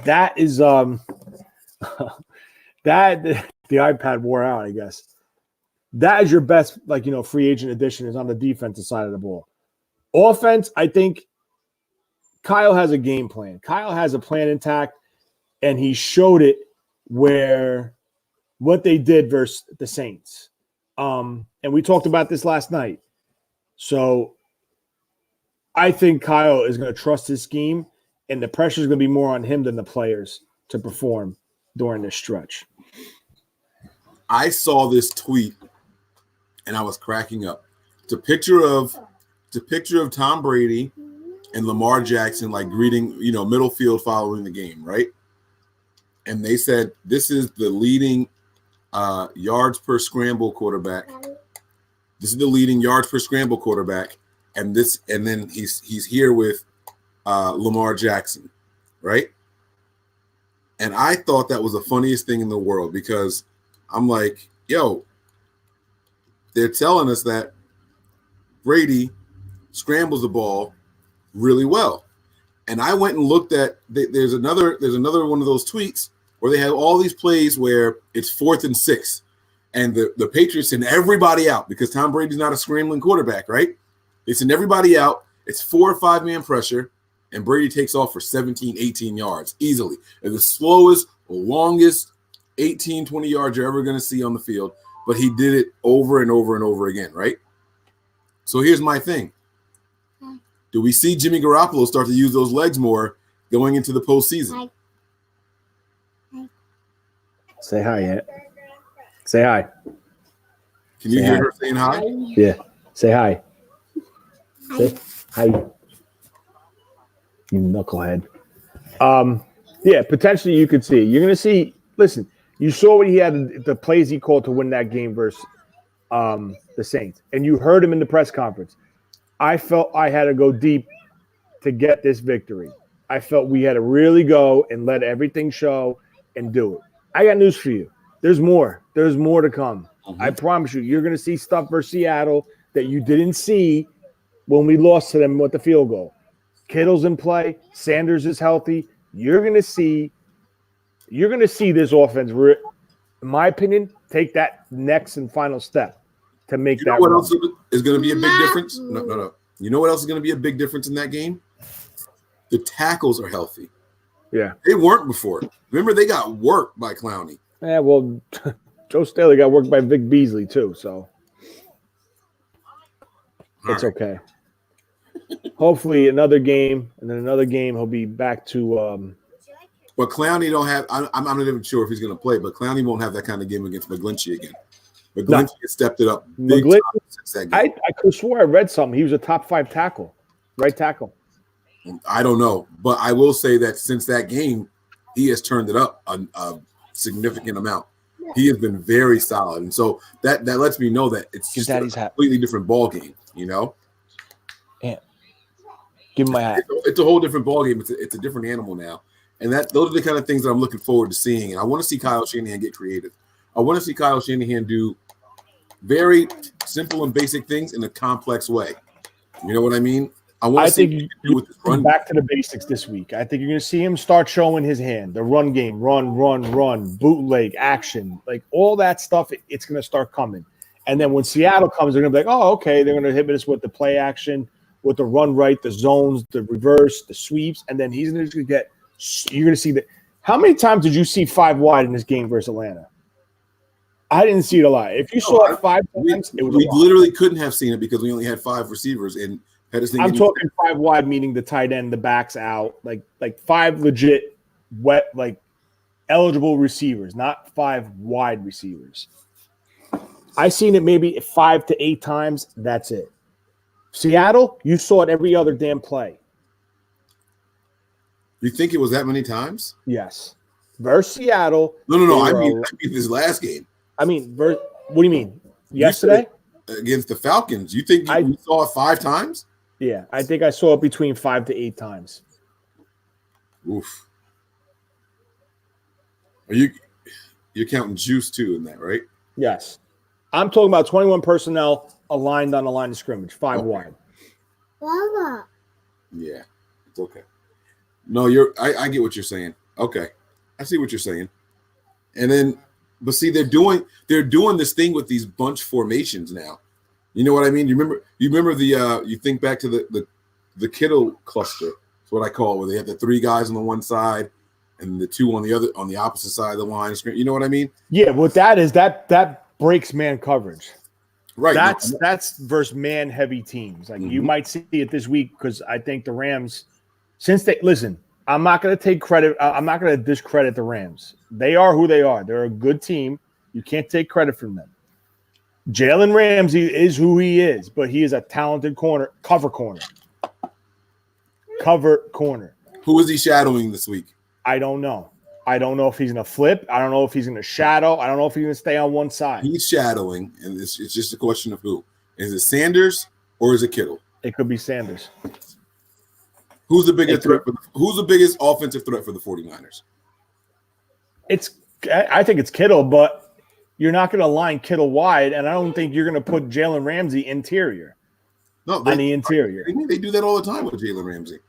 Speaker 2: That is that the iPad wore out, I guess. That is your best, free agent addition is on the defensive side of the ball. Offense, I think Kyle has a game plan. Kyle has a plan intact, and he showed it where what they did versus the Saints. And we talked about this last night. So I think Kyle is going to trust his scheme, and the pressure is going to be more on him than the players to perform during this stretch.
Speaker 1: I saw this tweet, and I was cracking up. It's a picture of Tom Brady and Lamar Jackson like greeting, middle field following the game, right? And they said this is the leading yards per scramble quarterback. This is the leading yards per scramble quarterback, and then he's here with Lamar Jackson, right? And I thought that was the funniest thing in the world because I'm like, yo, they're telling us that Brady scrambles the ball really well. And I went and looked at there's another one of those tweets where they have all these plays where it's 4th and 6, and the Patriots send everybody out because Tom Brady's not a scrambling quarterback, right? They send everybody out. It's 4 or 5 man pressure, and Brady takes off for 17, 18 yards easily. And the slowest, longest 18, 20 yards you're ever going to see on the field, but he did it over and over and over again, right? So here's my thing. Do we see Jimmy Garoppolo start to use those legs more going into the postseason?
Speaker 2: Say hi, Aunt. Say hi.
Speaker 1: Can you hear her saying hi?
Speaker 2: Yeah. Say hi. Say hi. You knucklehead. Yeah, potentially you could see. You're going to see. Listen, you saw what he had, the plays he called to win that game versus the Saints, and you heard him in the press conference. I felt I had to go deep to get this victory. I felt we had to really go and let everything show and do it. I got news for you. There's more. There's more to come. Mm-hmm. I promise you. You're going to see stuff versus Seattle that you didn't see when we lost to them with the field goal. Kittle's in play. Sanders is healthy. You're going to see this offense, in my opinion, take that next and final step to make that.
Speaker 1: What else is going to be a big difference? No. You know what else is going to be a big difference in that game? The tackles are healthy.
Speaker 2: Yeah.
Speaker 1: They weren't before. Remember, they got worked by Clowney.
Speaker 2: Yeah, well, Joe Staley got worked by Vic Beasley too, so it's okay. Hopefully another game, and then another game he'll be back to
Speaker 1: But Clowney don't have – I'm not even sure if he's going to play, but Clowney won't have that kind of game against McGlinchey again. McGlinchey has stepped it up big time since that game.
Speaker 2: I could swear I read something. He was a top 5 tackle, right tackle.
Speaker 1: I don't know, but I will say that since that game, he has turned it up a significant amount. He has been very solid, and so that lets me know that it's just a completely different ball game.
Speaker 2: Yeah. Give him my hat.
Speaker 1: It's a whole different ball game. It's a different animal now, and those are the kind of things that I'm looking forward to seeing. And I want to see Kyle Shanahan get creative. I want to see Kyle Shanahan do very simple and basic things in a complex way. You know what I mean? I think
Speaker 2: you back to the basics this week. I think you're going to see him start showing his hand, the run game, run, bootleg, action, like all that stuff. It's going to start coming. And then when Seattle comes, they're going to be like, oh, okay, they're going to hit us with the play action, with the run right, the zones, the reverse, the sweeps. And then he's going to get – you're going to see that. How many times did you see 5 wide in this game versus Atlanta? I didn't see it a lot. If you saw it 5 times, it was
Speaker 1: we literally couldn't have seen it because we only had 5 receivers and – I'm
Speaker 2: talking 5 wide, meaning the tight end, the back's out, like 5 legit, wet, like eligible receivers, not 5 wide receivers. I seen it maybe 5 to 8 times. That's it. Seattle, you saw it every other damn play.
Speaker 1: You think it was that many times?
Speaker 2: Yes. Versus Seattle.
Speaker 1: No. I mean this last game.
Speaker 2: I mean, what do you mean? Yesterday
Speaker 1: against the Falcons. You think you saw it 5 times?
Speaker 2: Yeah, I think I saw it between 5 to 8 times.
Speaker 1: Oof. You're counting juice too in that, right?
Speaker 2: Yes. I'm talking about 21 personnel aligned on the line of scrimmage, 5 wide.
Speaker 3: Mama.
Speaker 1: Yeah, it's okay. No, I get what you're saying. Okay. I see what you're saying. And then, but see, they're doing this thing with these bunch formations now. You know what I mean? You remember the you think back to the Kittle cluster. That's what I call it, where they have the 3 guys on the one side and the 2 on the opposite side of the line. You know what I mean?
Speaker 2: Yeah, what that is, that breaks man coverage.
Speaker 1: Right.
Speaker 2: That's versus man heavy teams. Like you might see it this week because I think the Rams, since they listen, I'm not going to take credit. I'm not going to discredit the Rams. They are who they are. They're a good team. You can't take credit from them. Jalen Ramsey is who he is, but he is a talented cover corner.
Speaker 1: Who is he shadowing this week?
Speaker 2: I don't know. I don't know if he's going to flip. I don't know if he's going to shadow. I don't know if he's going to stay on one side.
Speaker 1: He's shadowing, and it's just a question of who. Is it Sanders or is it Kittle?
Speaker 2: It could be Sanders.
Speaker 1: Who's the biggest threat? Who's the biggest offensive threat for the 49ers?
Speaker 2: I think it's Kittle, but you're not going to line Kittle wide, and I don't think you're going to put Jalen Ramsey interior.
Speaker 1: No,
Speaker 2: on the interior.
Speaker 1: They do that all the time with Jalen Ramsey.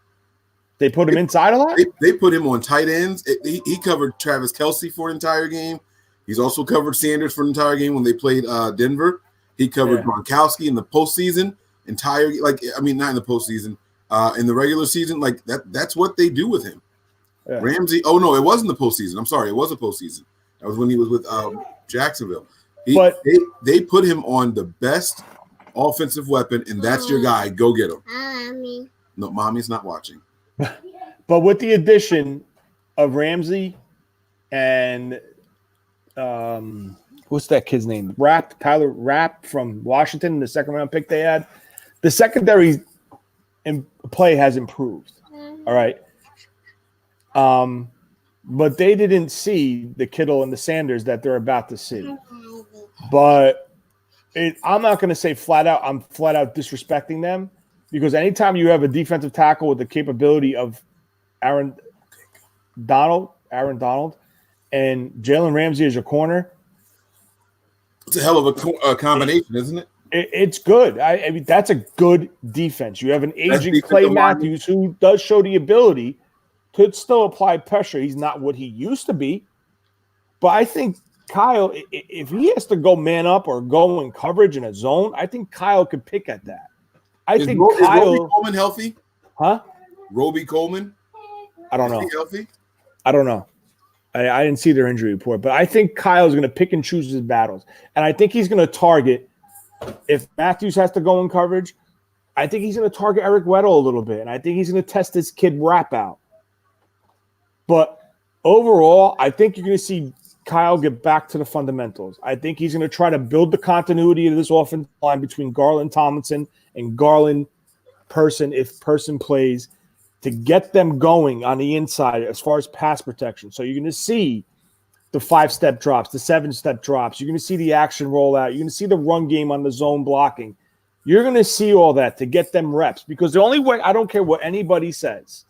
Speaker 2: They put him inside a lot?
Speaker 1: They put him on tight ends. He covered Travis Kelce for an entire game. He's also covered Sanders for an entire game when they played Denver. He covered Gronkowski in the postseason. Not in the postseason. In the regular season, like that's what they do with him. Yeah. Ramsey. Oh no, it wasn't the postseason. I'm sorry, it was a postseason. That was when he was with Jacksonville. They put him on the best offensive weapon, and that's your guy. Go get him.
Speaker 3: Mommy.
Speaker 1: No, mommy's not watching.
Speaker 2: But with the addition of Ramsey and what's that kid's name? Tyler Rapp from Washington, the second round pick they had. The secondary play has improved. All right. But they didn't see the Kittle and the Sanders that they're about to see. But I'm not going to say flat out, I'm flat out disrespecting them, because anytime you have a defensive tackle with the capability of Aaron Donald, and Jalen Ramsey as your corner,
Speaker 1: it's a hell of a combination, isn't it?
Speaker 2: It's good. I mean, that's a good defense. You have an aging Clay Matthews who does show the ability to still apply pressure. He's not what he used to be, but I think Kyle, if he has to go man up or go in coverage in a zone, I think Kyle could pick at that. Is Roby
Speaker 1: Coleman healthy?
Speaker 2: Huh?
Speaker 1: Roby Coleman?
Speaker 2: I don't know.
Speaker 1: Is he healthy?
Speaker 2: I don't know. I didn't see their injury report, but I think Kyle's going to pick and choose his battles. And I think he's going to target, if Matthews has to go in coverage, I think he's going to target Eric Weddle a little bit. And I think he's going to test this kid Rapp out. But overall, I think you're going to see Kyle get back to the fundamentals. I think he's going to try to build the continuity of this offensive line between Garland Tomlinson and Garland Person, if Person plays, to get them going on the inside as far as pass protection. So you're going to see the 5-step drops, the 7-step drops. You're going to see the action rollout. You're going to see the run game on the zone blocking. You're going to see all that to get them reps, because the only way, I don't care what anybody says,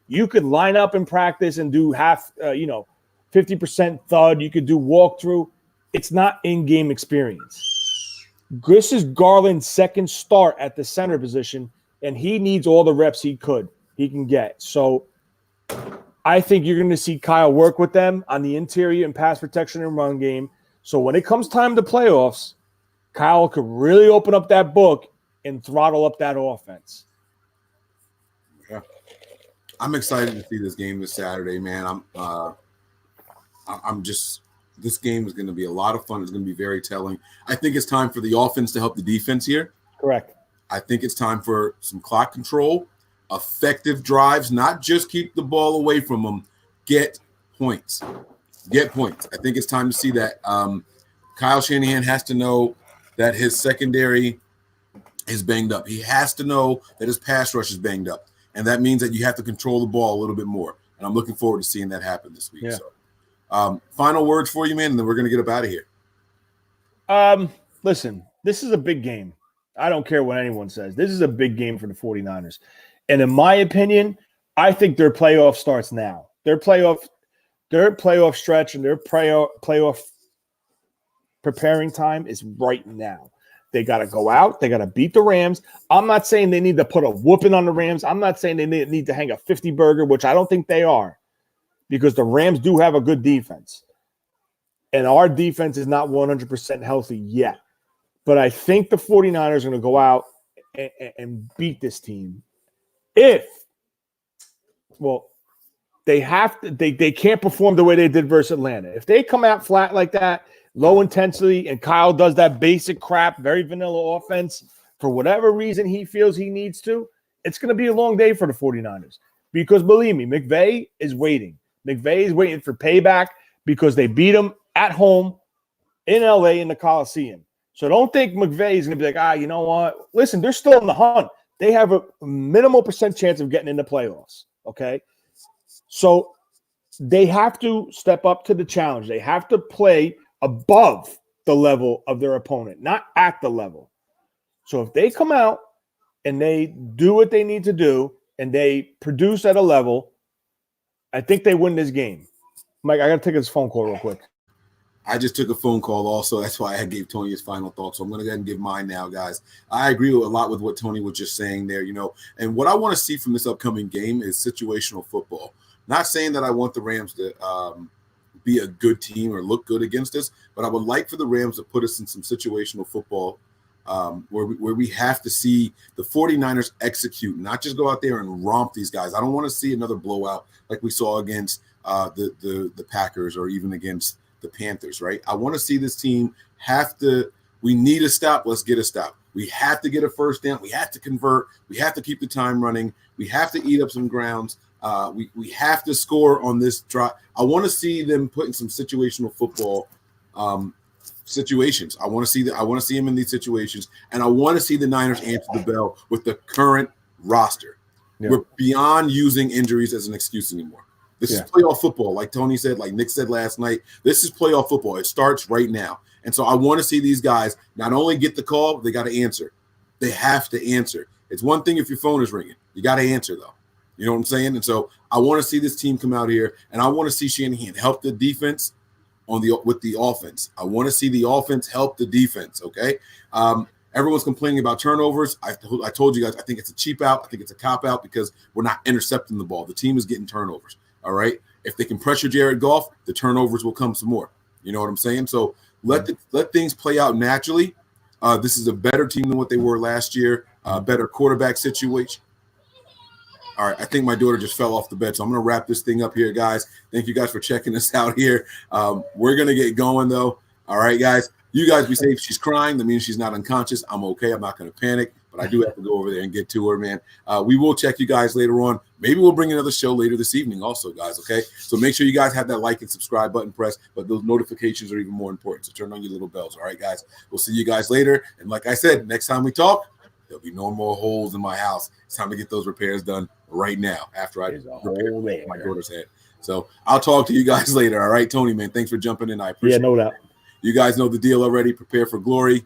Speaker 2: you could line up in practice and do 50% thud. You could do walkthrough. It's not in-game experience. This is Garland's second start at the center position, and he needs all the reps he can get. So I think you're going to see Kyle work with them on the interior and pass protection and run game. So when it comes time to playoffs, Kyle could really open up that book and throttle up that offense.
Speaker 1: Yeah. I'm excited to see this game this Saturday, man. This game is going to be a lot of fun. It's going to be very telling. I think it's time for the offense to help the defense here.
Speaker 2: Correct.
Speaker 1: I think it's time for some clock control, effective drives, not just keep the ball away from them, get points. I think it's time to see that. Kyle Shanahan has to know that his secondary is banged up. He has to know that his pass rush is banged up. And that means that you have to control the ball a little bit more. And I'm looking forward to seeing that happen this week.
Speaker 2: Yeah.
Speaker 1: So, final words for you, man, and then we're going to get up out of here.
Speaker 2: Listen, this is a big game. I don't care what anyone says. This is a big game for the 49ers. And in my opinion, I think their playoff starts now. Their playoff stretch and their playoff preparing time is right now. They got to go out. They got to beat the Rams. I'm not saying they need to put a whooping on the Rams. I'm not saying they need to hang a 50 burger, which I don't think they are, because the Rams do have a good defense. And our defense is not 100% healthy yet. But I think the 49ers are going to go out and beat this team. They have to. They can't perform the way they did versus Atlanta. If they come out flat like that, low intensity, and Kyle does that basic crap, very vanilla offense for whatever reason he feels he needs to, it's going to be a long day for the 49ers. Because believe me, McVay is waiting. McVay is waiting for payback because they beat him at home in LA in the Coliseum. So don't think McVay is going to be like, you know what? Listen, they're still in the hunt. They have a minimal % chance of getting in the playoffs, okay? So they have to step up to the challenge. They have to play above the level of their opponent, not at the level. So if they come out and they do what they need to do and they produce at a level, I think they win this game. Mike, I got to take this phone call real quick.
Speaker 1: I just took a phone call also. That's why I gave Tony his final thoughts. So I'm going to go ahead and give mine now, guys. I agree with a lot with what Tony was just saying there, and what I want to see from this upcoming game is situational football. Not saying that I want the Rams to be a good team or look good against us, but I would like for the Rams to put us in some situational football where we have to see the 49ers execute, not just go out there and romp these guys. I don't want to see another blowout like we saw against the Packers or even against the Panthers, right? I want to see this team we need a stop. Let's get a stop. We have to get a first down. We have to convert. We have to keep the time running. We have to eat up some grounds. We have to score on this drive. I want to see them put in some situational football situations. I want to see them in these situations, and I want to see the Niners answer the bell with the current roster. Yeah. We're beyond using injuries as an excuse anymore. This is playoff football, like Tony said, like Nick said last night. This is playoff football. It starts right now. And so I want to see these guys not only get the call, they got to answer. They have to answer. It's one thing if your phone is ringing. You got to answer, though. You know what I'm saying? And so I want to see this team come out here, and I want to see Shanahan help the defense with the offense. I want to see the offense help the defense, okay? Everyone's complaining about turnovers. I told you guys, I think it's a cheap out. I think it's a cop-out because we're not intercepting the ball. The team is getting turnovers. All right. If they can pressure Jared Goff, the turnovers will come some more. You know what I'm saying? So let things play out naturally. This is a better team than what they were last year. Better quarterback situation. All right. I think my daughter just fell off the bed. So I'm going to wrap this thing up here, guys. Thank you guys for checking us out here. We're going to get going, though. All right, guys. You guys be safe. She's crying. That means she's not unconscious. I'm okay. I'm not going to panic. But I do have to go over there and get to her, man. We will check you guys later on. Maybe we'll bring another show later this evening also, guys, okay? So make sure you guys have that like and subscribe button pressed, but those notifications are even more important. So turn on your little bells, all right, guys? We'll see you guys later. And like I said, next time we talk, there'll be no more holes in my house. It's time to get those repairs done right now after I repair my daughter's head. So I'll talk to you guys later, all right? Tony, man, thanks for jumping in. I appreciate it.
Speaker 2: Yeah, no doubt.
Speaker 1: You guys know the deal already. Prepare for glory.